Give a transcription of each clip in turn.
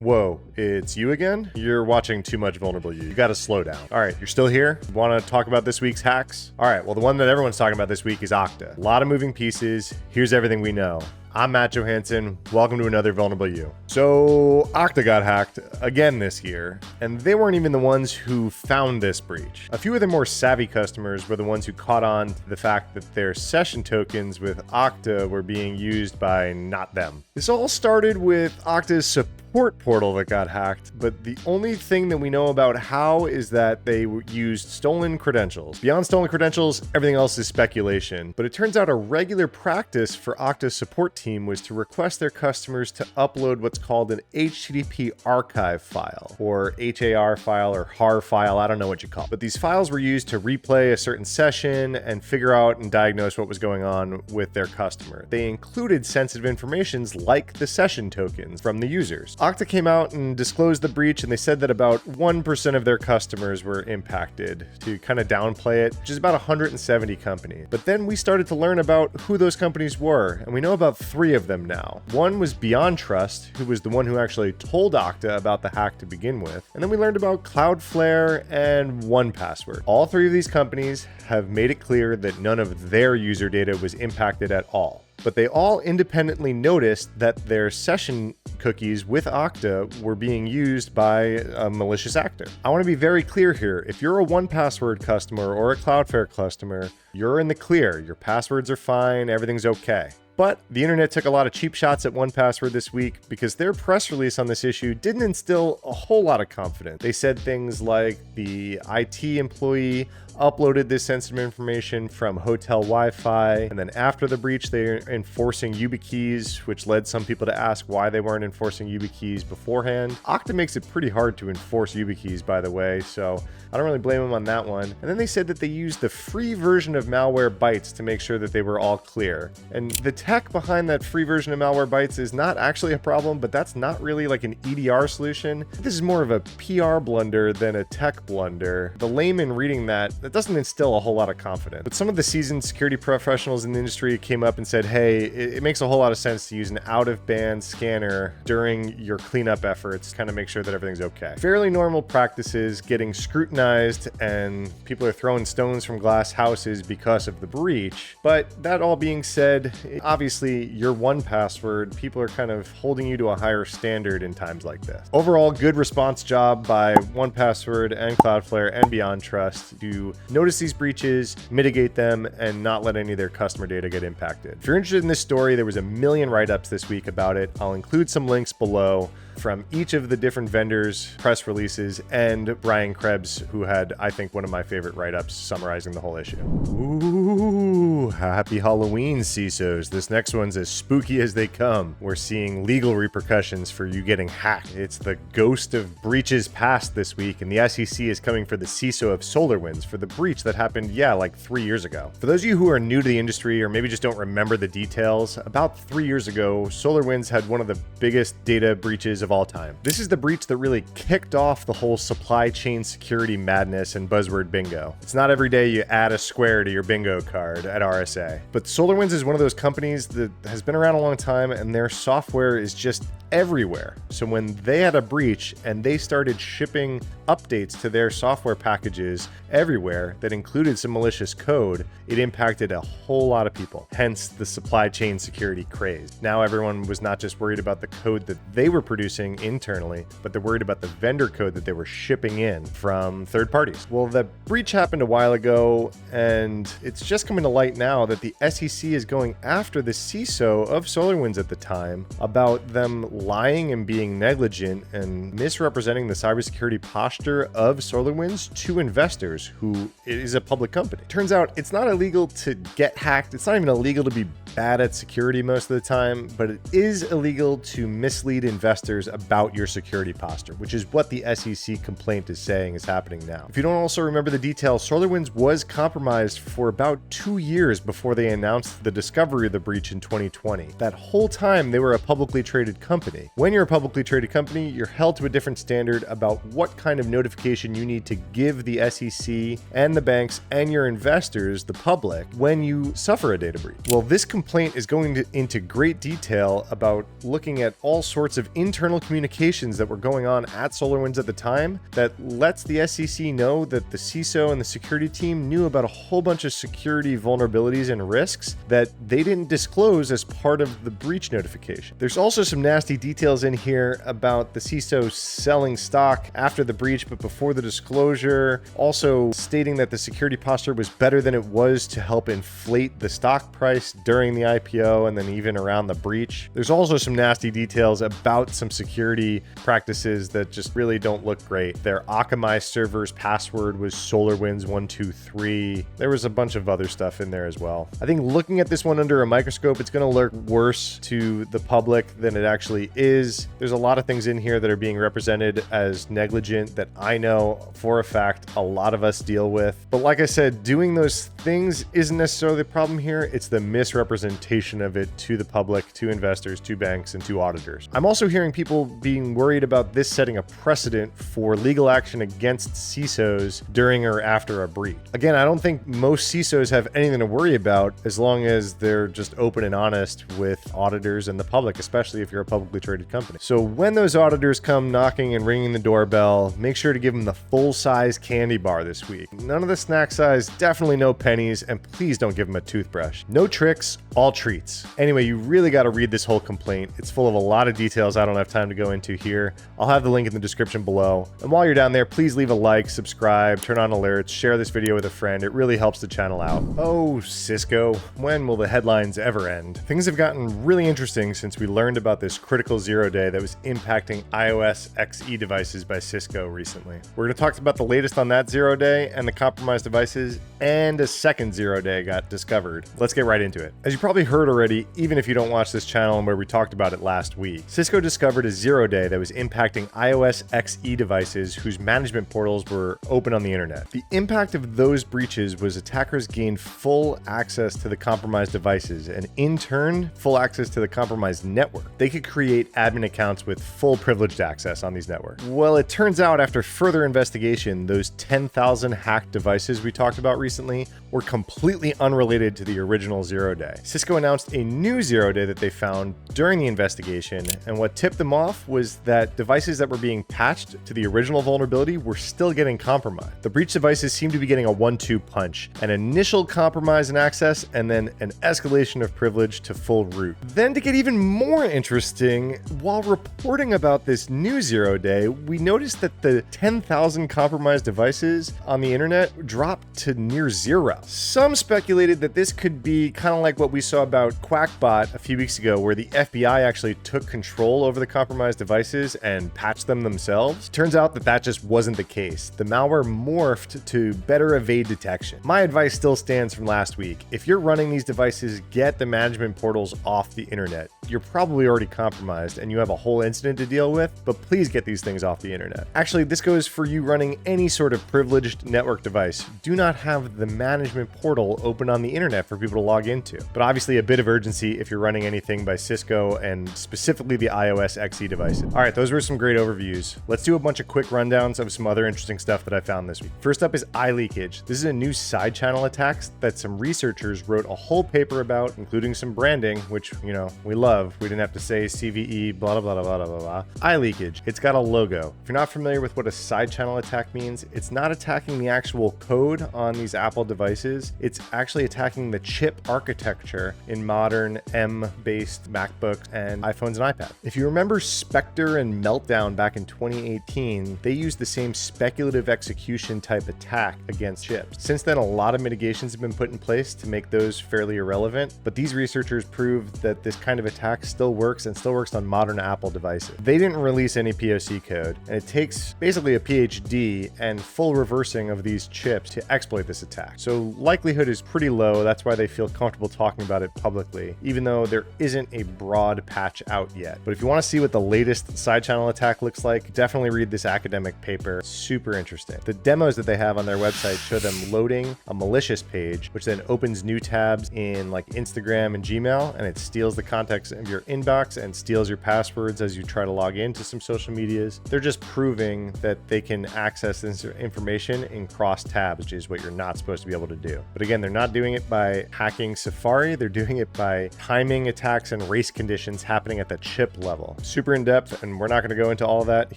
Whoa, it's you again? You're watching too much Vulnerable You. You gotta slow down. All right, you're still here? Want to talk about this week's hacks? All right, well, the one that everyone's talking about this week is Okta. A lot of moving pieces. Here's everything we know. I'm Matt Johansson. Welcome to another Vulnerable You. So Okta got hacked again this year, and they weren't even the ones who found this breach. A few of their more savvy customers were the ones who caught on to the fact that their session tokens with Okta were being used by not them. This all started with Okta's support portal that got hacked, but the only thing that we know about how is that they used stolen credentials. Beyond stolen credentials, everything else is speculation. But it turns out a regular practice for Okta's support team was to request their customers to upload what's called an HTTP archive file, or HAR file, or HAR file, I don't know what you call it. But these files were used to replay a certain session and figure out and diagnose what was going on with their customer. They included sensitive information like the session tokens from the users. Okta came out and disclosed the breach, and they said that about 1% of their customers were impacted, to kind of downplay it, which is about 170 companies. But then we started to learn about who those companies were, and we know about 3 of them now. One was Beyond Trust, who was the one who actually told Okta about the hack to begin with. And then we learned about Cloudflare and 1Password. All 3 of these companies have made it clear that none of their user data was impacted at all. But they all independently noticed that their session cookies with Okta were being used by a malicious actor. I want to be very clear here. If you're a 1Password customer or a Cloudflare customer, you're in the clear. Your passwords are fine. Everything's okay. But the internet took a lot of cheap shots at 1Password this week because their press release on this issue didn't instill a whole lot of confidence. They said things like the IT employee uploaded this sensitive information from hotel Wi-Fi, and then after the breach, they're enforcing YubiKeys, which led some people to ask why they weren't enforcing YubiKeys beforehand. Okta makes it pretty hard to enforce YubiKeys, by the way, so I don't really blame them on that one. And then they said that they used the free version of Malwarebytes to make sure that they were all clear. And the tech behind that free version of Malwarebytes is not actually a problem, but that's not really like an EDR solution. This is more of a PR blunder than a tech blunder. The layman reading that doesn't instill a whole lot of confidence. But some of the seasoned security professionals in the industry came up and said, hey, it makes a whole lot of sense to use an out-of-band scanner during your cleanup efforts, kind of make sure that everything's okay. Fairly normal practices getting scrutinized, and people are throwing stones from glass houses because of the breach. But that all being said, obviously your 1Password, people are kind of holding you to a higher standard in times like this. Overall, good response job by 1Password and Cloudflare and Beyond Trust to notice these breaches, mitigate them, and not let any of their customer data get impacted. If you're interested in this story, there was a million write-ups this week about it. I'll include some links below from each of the different vendors' press releases and Brian Krebs, who had, I think, one of my favorite write-ups summarizing the whole issue. Ooh, happy Halloween, CISOs. This next one's as spooky as they come. We're seeing legal repercussions for you getting hacked. It's the ghost of breaches past this week, and the SEC is coming for the CISO of SolarWinds for the breach that happened, like 3 years ago. For those of you who are new to the industry or maybe just don't remember the details, about 3 years ago, SolarWinds had one of the biggest data breaches of all time. This is the breach that really kicked off the whole supply chain security madness and buzzword bingo. It's not every day you add a square to your bingo card at RSA. But SolarWinds is one of those companies that has been around a long time, and their software is just everywhere. So when they had a breach and they started shipping updates to their software packages everywhere that included some malicious code, it impacted a whole lot of people. Hence the supply chain security craze. Now everyone was not just worried about the code that they were producing internally, but they're worried about the vendor code that they were shipping in from third parties. Well, the breach happened a while ago, and it's just coming to light now that the SEC is going after the CISO of SolarWinds at the time about them lying and being negligent and misrepresenting the cybersecurity posture of SolarWinds to investors, who is a public company. Turns out it's not illegal to get hacked. It's not even illegal to be bad at security most of the time, but it is illegal to mislead investors about your security posture, which is what the SEC complaint is saying is happening now. If you don't also remember the details, SolarWinds was compromised for about 2 years before they announced the discovery of the breach in 2020. That whole time, they were a publicly traded company. When you're a publicly traded company, you're held to a different standard about what kind of notification you need to give the SEC and the banks and your investors, the public, when you suffer a data breach. Well, this complaint is going into great detail about looking at all sorts of internal communications that were going on at SolarWinds at the time that lets the SEC know that the CISO and the security team knew about a whole bunch of security vulnerabilities and risks that they didn't disclose as part of the breach notification. There's also some nasty details in here about the CISO selling stock after the breach but before the disclosure, also stating that the security posture was better than it was to help inflate the stock price during the IPO and then even around the breach. There's also some nasty details about some security practices that just really don't look great. Their Akamai server's password was SolarWinds 123. There was a bunch of other stuff in there as well. I think looking at this one under a microscope, it's going to look worse to the public than it actually is. There's a lot of things in here that are being represented as negligent that I know for a fact a lot of us deal with. But like I said, doing those things isn't necessarily the problem here. It's the misrepresentation of it to the public, to investors, to banks, and to auditors. I'm also hearing people being worried about this setting a precedent for legal action against CISOs during or after a breach. Again, I don't think most CISOs have anything to worry about as long as they're just open and honest with auditors and the public, especially if you're a publicly traded company. So when those auditors come knocking and ringing the doorbell, make sure to give them the full-size candy bar this week. None of the snack size, definitely no pennies, and please don't give them a toothbrush. No tricks, all treats. Anyway, you really got to read this whole complaint. It's full of a lot of details I don't have time to go into here. I'll have the link in the description below. And while you're down there, please leave a like, subscribe, turn on alerts, share this video with a friend. It really helps the channel out. Oh, Cisco, when will the headlines ever end? Things have gotten really interesting since we learned about this critical zero day that was impacting iOS XE devices by Cisco recently. We're going to talk about the latest on that zero day and the compromised devices, and a second zero day got discovered. Let's get right into it. As you probably heard already, even if you don't watch this channel and where we talked about it last week, Cisco discovered a zero day that was impacting iOS XE devices whose management portals were open on the internet. The impact of those breaches was attackers gained full access to the compromised devices and in turn, full access to the compromised network. They could create admin accounts with full privileged access on these networks. Well, it turns out after further investigation, those 10,000 hacked devices we talked about recently were completely unrelated to the original zero day. Cisco announced a new zero day that they found during the investigation, and what tipped them off was that devices that were being patched to the original vulnerability were still getting compromised. The breach devices seemed to be getting a 1-2 punch, an initial compromise in access, and then an escalation of privilege to full root. Then to get even more interesting, while reporting about this new zero day, we noticed that the 10,000 compromised devices on the internet dropped to near zero. Some speculated that this could be kind of like what we saw about QuackBot a few weeks ago, where the FBI actually took control over the compromised devices and patched them themselves. Turns out that that just wasn't the case. The malware morphed to better evade detection. My advice still stands from last week. If you're running these devices, get the management portals off the internet. You're probably already compromised and you have a whole incident to deal with, but please get these things off the internet. Actually, this goes for you running any sort of privileged network device. Do not have the management portal open on the internet for people to log into. But obviously a bit of urgency if you're running anything by Cisco and specifically the iOS XE devices. All right, those were some great overviews. Let's do a bunch of quick rundowns of some other interesting stuff that I found this week. First up is iLeakage. This is a new side channel attack that some researchers wrote a whole paper about, including some branding, which, you know, we love. We didn't have to say CVE, blah, blah, blah, blah, blah, blah. iLeakage. It's got a logo. If you're not familiar with what a side channel attack means, it's not attacking the actual code on these Apple devices. It's actually attacking the chip architecture in modern M-based MacBooks and iPhones and iPads. If you remember Spectre and Meltdown back in 2018, they used the same speculative execution type attack against chips. Since then, a lot of mitigations have been put in place to make those fairly irrelevant, but these researchers proved that this kind of attack still works and still works on modern Apple devices. They didn't release any POC code, and it takes basically a PhD and full reversing of these chips to exploit this attack. So likelihood is pretty low. That's why they feel comfortable talking about it publicly, even though there isn't a broad patch out yet. But if you want to see what the latest side channel attack looks like, definitely read this academic paper. Super interesting. The demos that they have on their website show them loading a malicious page, which then opens new tabs in like Instagram and Gmail, and it steals the contacts of your inbox and steals your passwords as you try to log into some social medias. They're just proving that they can access this information in cross tabs, which is what you're not supposed to be able to do. But again, they're not doing it by hacking Safari. They're doing it by timing attacks and race conditions happening at the chip level. Super in depth, and we're not going to go into all that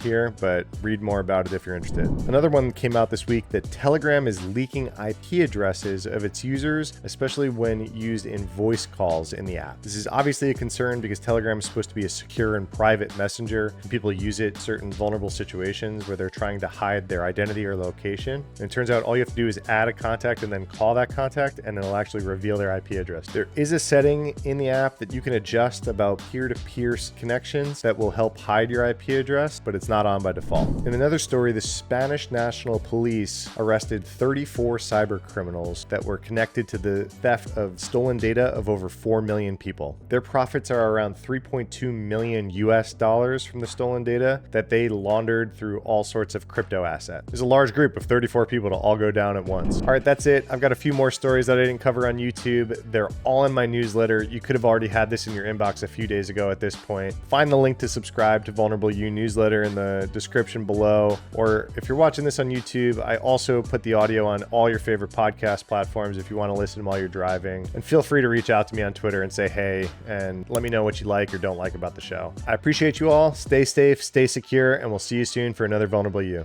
here, but read more about it if you're interested. Another one came out this week that Telegram is leaking IP addresses of its users, especially when used in voice calls in the app. This is obviously a concern because Telegram is supposed to be a secure and private messenger, and people use it in certain vulnerable situations where they're trying to hide their identity or location. And it turns out all you have to do is add a contact and then call that contact, and it'll actually reveal their IP address. There is a setting in the app that you can adjust about peer-to-peer connections that will help hide your IP address, but it's not on by default. In another story, the Spanish National Police arrested 34 cybercriminals that were connected to the theft of stolen data of over 4 million people. Their profits are around 3.2 million US dollars from the stolen data that they laundered through all sorts of crypto assets. There's a large group of 34 people to all go down at once. All right, that's it. I've got a few more stories that I didn't cover on YouTube. They're all in my newsletter. You could have already had this in your inbox a few days ago at this point. Find the link to subscribe to Vulnerable You newsletter in the description below. Or if you're watching this on YouTube, I also put the audio on all your favorite podcast platforms if you want to listen to them while you're driving. And feel free to reach out to me on Twitter and say hey, and let me know what you like or don't like about the show. I appreciate you all. Stay safe, stay secure, and we'll see you soon for another Vulnerable You.